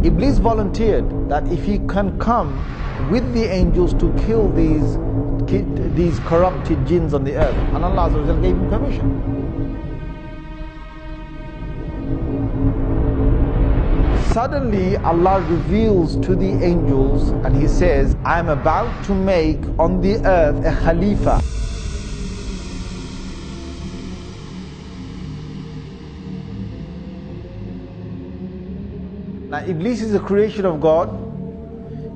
Iblis volunteered that if he can come with the angels to kill these corrupted jinns on the earth, and Allah Azza wa Jal gave him permission. Suddenly Allah reveals to the angels and He says, I am about to make on the earth a Khalifa. Now Iblis is a creation of God.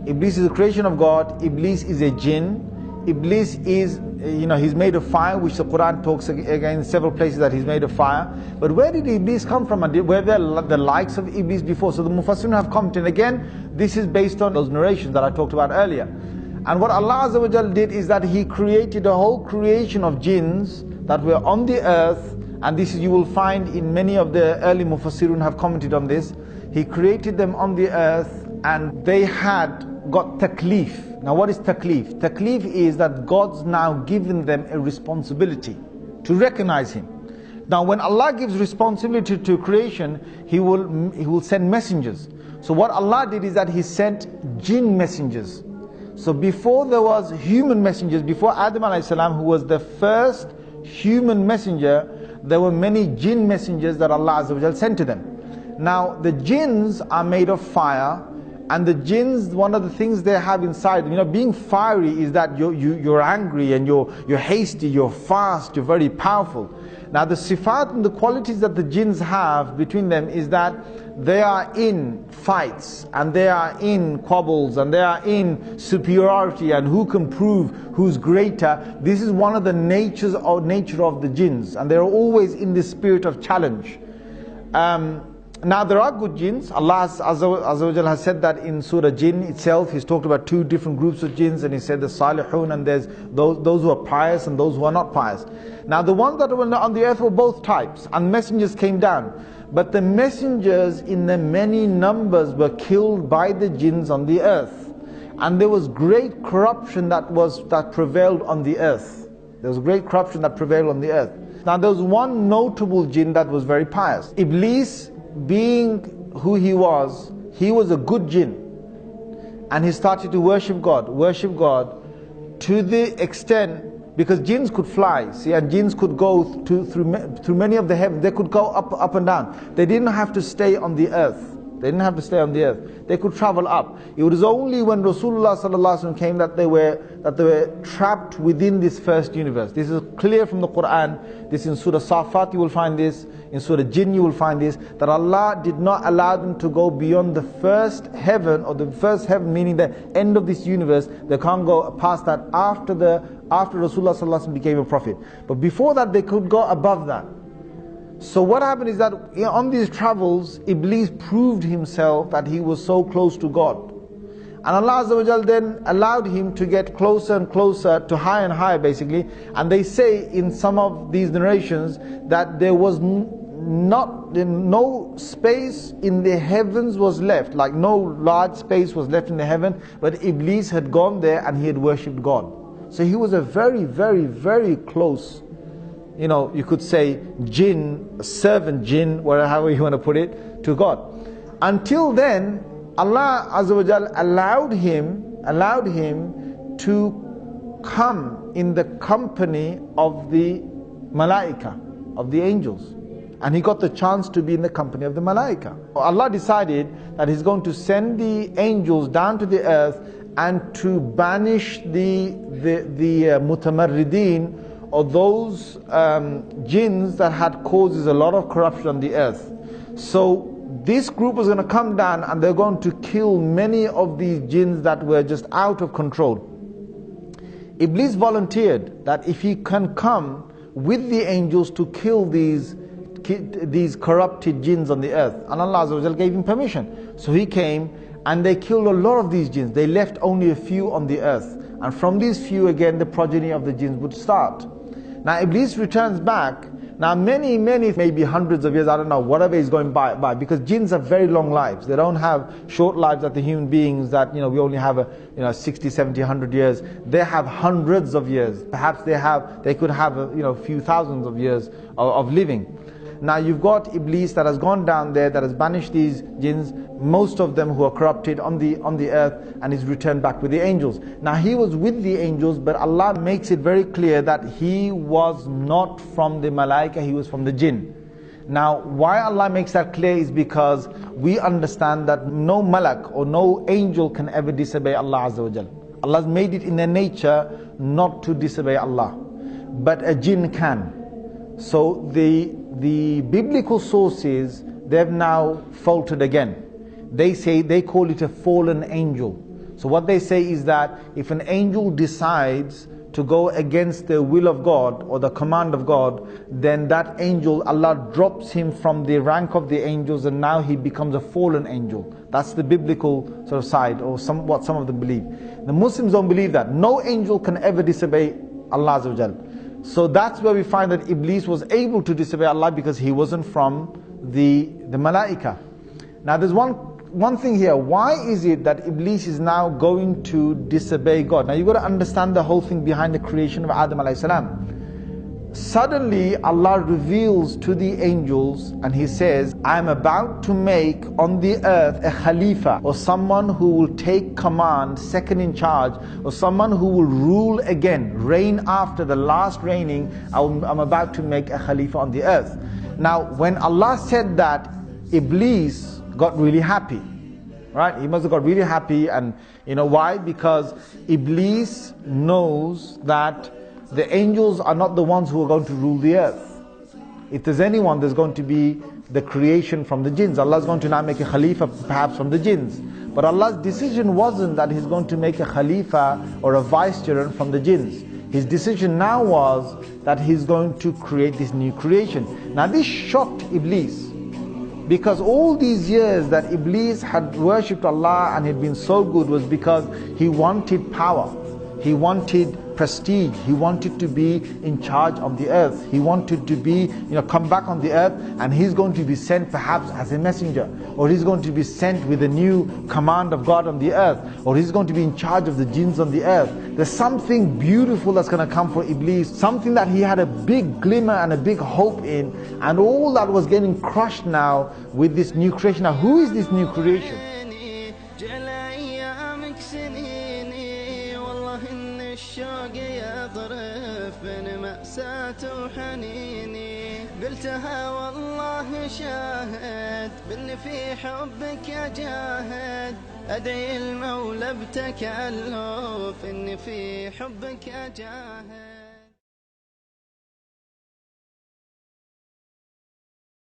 Iblis is a creation of God. Iblis is a jinn. Iblis is, he's made of fire, which the Quran talks again in several places that he's made of fire. But where did Iblis come from? And were there the likes of Iblis before? So the Mufassirun have commented. Again, this is based on those narrations that I talked about earlier. And what Allah Azza wa Jal did is that He created a whole creation of jinns that were on the earth. And this is, you will find in many of the early Mufassirun have commented on this. He created them on the earth and they had got taklif. Now what is taklif? Taklif is that God's now given them a responsibility to recognize Him. Now when Allah gives responsibility to creation, He will send messengers. So what Allah did is that He sent jinn messengers. So before there was human messengers, before Adam alayhi salam, who was the first human messenger, there were many jinn messengers that Allah Azza wa Jal sent to them. Now the jinns are made of fire, and the jinns, one of the things they have inside, being fiery is that you're angry and you're hasty, you're fast, you're very powerful. Now the sifat and the qualities that the jinns have between them is that they are in fights and they are in quabbles and they are in superiority and who can prove who's greater. This is one of the nature of the jinns, and they're always in this spirit of challenge. Now there are good jinns. Allah Azza wa Jal has said that in Surah Jinn itself. He's talked about two different groups of jinns, and He said the salihun, and there's those who are pious and those who are not pious. Now the ones that were on the earth were both types, and messengers came down. But the messengers in the many numbers were killed by the jinns on the earth. And there was great corruption that prevailed on the earth. There was great corruption that prevailed on the earth. Now there was one notable jinn that was very pious. Iblis, being who he was a good jinn, and he started to worship God to the extent, because jinns could fly, and jinns could go through many of the heavens. They could go up and down. They didn't have to stay on the earth. They could travel up. It was only when Rasulullah sallallahu alaihi wasallam came that they were trapped within this first universe. This is clear from the Quran. This in Surah Safat you will find this. In Surah Jinn you will find this. That Allah did not allow them to go beyond the first heaven, or the first heaven meaning the end of this universe. They can't go past that after Rasulullah sallallahu alaihi wasallam became a prophet. But before that they could go above that. So what happened is that on these travels, Iblis proved himself that he was so close to God. And Allah Azza wa Jal then allowed him to get closer and closer, to higher and higher basically. And they say in some of these narrations that there was no space in the heavens was left, like no large space was left in the heaven, but Iblis had gone there and he had worshipped God. So he was a very, very, very close, you could say jinn, servant jinn, however you want to put it, to God. Until then, Allah Azza wa Jal allowed him to come in the company of the malaika, of the angels. And he got the chance to be in the company of the malaika. Allah decided that He's going to send the angels down to the earth and to banish the mutamarrideen, or those jinns that had causes a lot of corruption on the earth. So this group was going to come down and they're going to kill many of these jinns that were just out of control. Iblis volunteered that if he can come with the angels to kill these corrupted jinns on the earth, and Allah Azza wa Jal gave him permission. So he came and they killed a lot of these jinns. They left only a few on the earth, and from these few again the progeny of the jinns would start. Now Iblis returns back. Now many, maybe hundreds of years, I don't know, whatever is going by, because jinns have very long lives. They don't have short lives like the human beings that, we only have 60, 70, 100 years. They have hundreds of years. Perhaps they could have a few thousands of years of living. Now you've got Iblis that has gone down there, that has banished these jinns, most of them who are corrupted on the earth, and is returned back with the angels. Now he was with the angels, but Allah makes it very clear that he was not from the malaika, he was from the jinn. Now why Allah makes that clear is because we understand that no malak or no angel can ever disobey Allah Azza wa Jal. Allah's made it in their nature not to disobey Allah, but a jinn can. So the biblical sources, they've now faltered again. They call it a fallen angel. So what they say is that if an angel decides to go against the will of God or the command of God, then that angel, Allah drops him from the rank of the angels, and now he becomes a fallen angel. That's the biblical sort of side, or what some of them believe. The Muslims don't believe that. No angel can ever disobey Allah Azza wa Jal. So that's where we find that Iblis was able to disobey Allah, because he wasn't from the malaika. Now there's one thing here. Why is it that Iblis is now going to disobey God? Now you've got to understand the whole thing behind the creation of Adam alayhi salam. Suddenly Allah reveals to the angels and he says, I am about to make on the earth a Khalifa, or someone who will take command, second in charge, or someone who will rule again, reign after the last reigning. I'm about to make a Khalifa on the earth. Now when Allah said that, Iblis got really happy, right? He must have got really happy. And you know why? Because Iblis knows that the angels are not the ones who are going to rule the earth. If there's anyone, there's going to be the creation from the jinns. Allah's going to now make a Khalifa perhaps from the jinns. But Allah's decision wasn't that He's going to make a Khalifa or a vicegerent from the jinns. His decision now was that He's going to create this new creation. Now this shocked Iblis, because all these years that Iblis had worshipped Allah and had been so good was because he wanted power, he wanted prestige, he wanted to be in charge of the earth, he wanted to be, come back on the earth, and he's going to be sent perhaps as a messenger, or he's going to be sent with a new command of God on the earth, or he's going to be in charge of the jinns on the earth. There's something beautiful that's going to come for Iblis, something that he had a big glimmer and a big hope in, and all that was getting crushed now with this new creation. Now who is this new creation? الشوق يضرب بين مأساة وحنيني، قلتها والله شاهد بإن في حبك أجاهد، أدعي المولى بتكلف إن في حبك أجاهد.